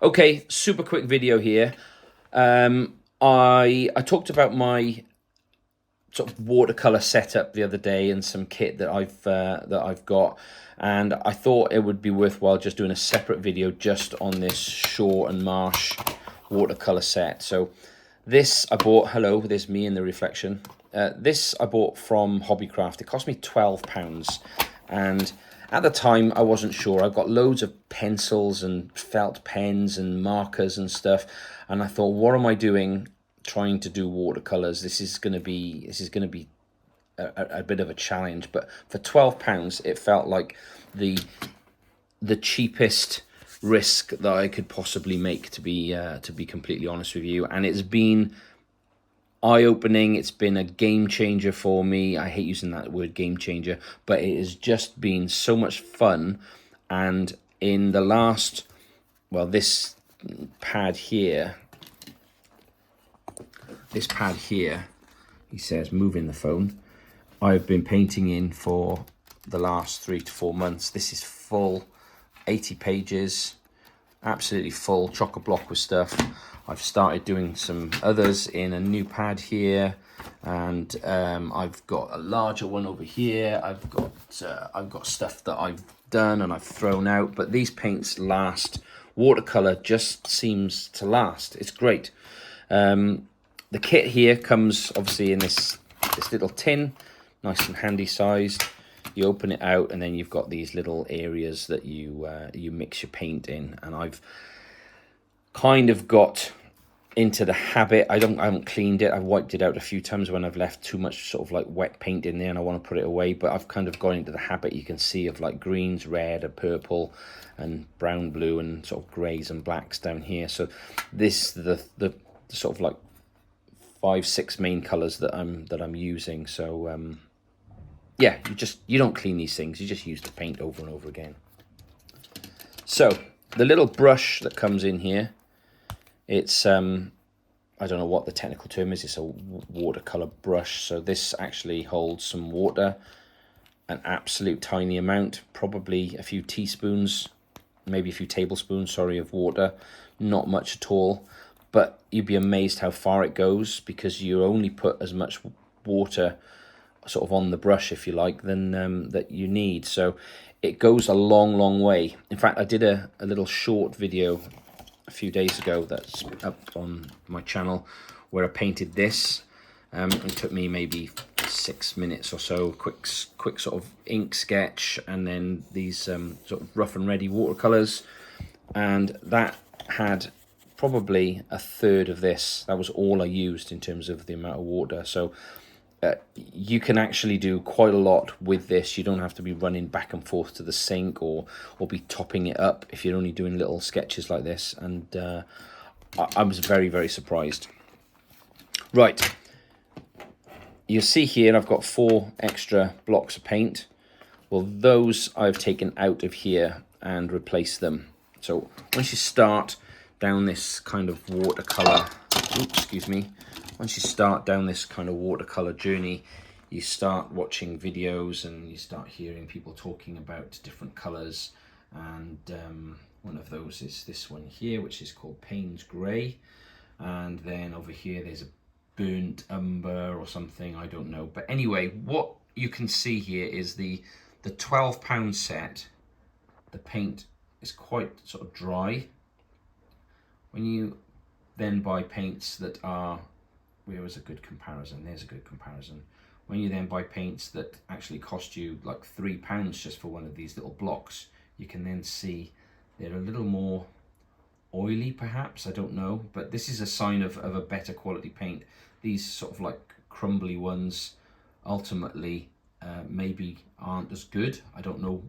Okay, super quick video here. I talked about my sort of watercolor setup the other day and some kit that I've got, and I thought it would be worthwhile just doing a separate video just on this Shore and Marsh watercolor set. So this I bought. Hello, there's me in the reflection. This I bought from Hobbycraft. It cost me £12, and at the time I wasn't sure. I've got loads of pencils and felt pens and markers and stuff, and I thought, what am I doing trying to do watercolors? This is going to be a bit of a challenge. But for £12, it felt like the cheapest risk that I could possibly make, to be completely honest with you. And it's been eye-opening. It's been a game changer for me. I hate using that word, game changer, but it has just been so much fun. And in the last, well, this pad here, he says, moving the phone, I've been painting in for the last 3 to 4 months. This is full, 80 pages, absolutely full, chock-a-block with stuff. I've started doing some others in a new pad here, and I've got a larger one over here. I've got stuff that I've done and I've thrown out, but these paints last. Watercolor just seems to last. It's great. The kit here comes obviously in this little tin, nice and handy sized. You open it out, and then you've got these little areas that you mix your paint in. And I've kind of got into the habit. I haven't cleaned it. I've wiped it out a few times when I've left too much sort of like wet paint in there and I want to put it away. But I've kind of gone into the habit, you can see, of like greens, red, and purple, and brown, blue, and sort of greys and blacks down here. So this the sort of like 5-6 main colors that I'm using. So yeah, you don't clean these things, you just use the paint over and over again. So the little brush that comes in here, it's I don't know what the technical term is. It's a watercolor brush. So this actually holds some water, an absolute tiny amount, probably a few teaspoons, maybe a few tablespoons, sorry, of water. Not much at all, but you'd be amazed how far it goes, because you only put as much water sort of on the brush, if you like, than that you need. So it goes a long way. In fact, I did a little short video a few days ago that's up on my channel where I painted this. It took me maybe 6 minutes or so, quick sort of ink sketch, and then these sort of rough and ready watercolors, and that had probably a third of this. That was all I used in terms of the amount of water. So you can actually do quite a lot with this. You don't have to be running back and forth to the sink or be topping it up if you're only doing little sketches like this. And I was very surprised. Right, you'll see here I've got 4 extra blocks of paint. Well, those I've taken out of here and replaced them. So once you start down this kind of watercolor, once you start down this kind of watercolor journey, you start watching videos and you start hearing people talking about different colors. And one of those is this one here, which is called Payne's Grey. And then over here there's a burnt umber or something, I don't know. But anyway, what you can see here is the £12 set. The paint is quite sort of dry. When you then buy paints that are, where is a good comparison? There's a good comparison. When you then buy paints that actually cost you like £3 just for one of these little blocks, you can then see they're a little more oily, perhaps, I don't know. But this is a sign of a better quality paint. These sort of like crumbly ones ultimately maybe aren't as good. I don't know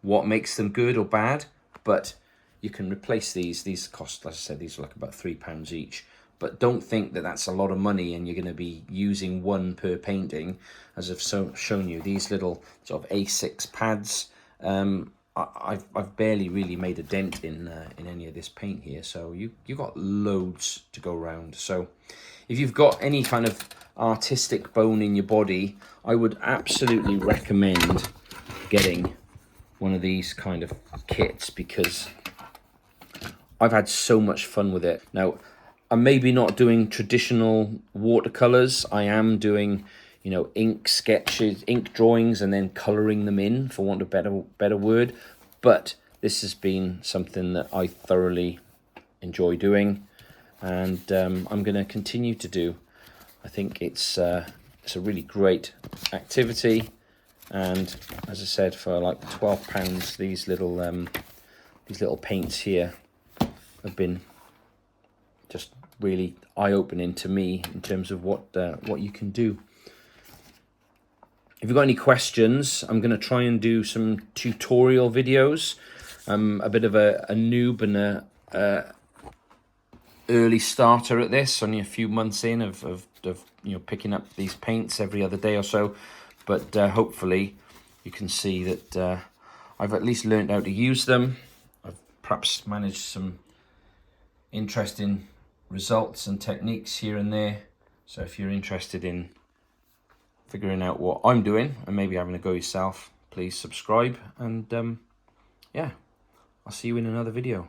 what makes them good or bad, but you can replace these. These cost, as I said, these are like about £3 each. But don't think that that's a lot of money and you're going to be using one per painting. As I've shown you, these little sort of A6 pads, I've barely really made a dent in any of this paint here. So you've got loads to go around. So if you've got any kind of artistic bone in your body, I would absolutely recommend getting one of these kind of kits, because I've had so much fun with it. Now, I'm maybe not doing traditional watercolors. I am doing, you know, ink sketches, ink drawings, and then coloring them in, for want of a better word. But this has been something that I thoroughly enjoy doing, and I'm going to continue to do. I think it's a really great activity, and as I said, for like £12, these little paints here have been just really eye-opening to me in terms of what you can do. If you've got any questions, I'm going to try and do some tutorial videos. I'm a bit of a noob and a early starter at this, only a few months in of you know, picking up these paints every other day or so, but hopefully you can see that I've at least learned how to use them. I've perhaps managed some interesting results and techniques here and there. So if you're interested in figuring out what I'm doing and maybe having a go yourself, please subscribe, and yeah, I'll see you in another video.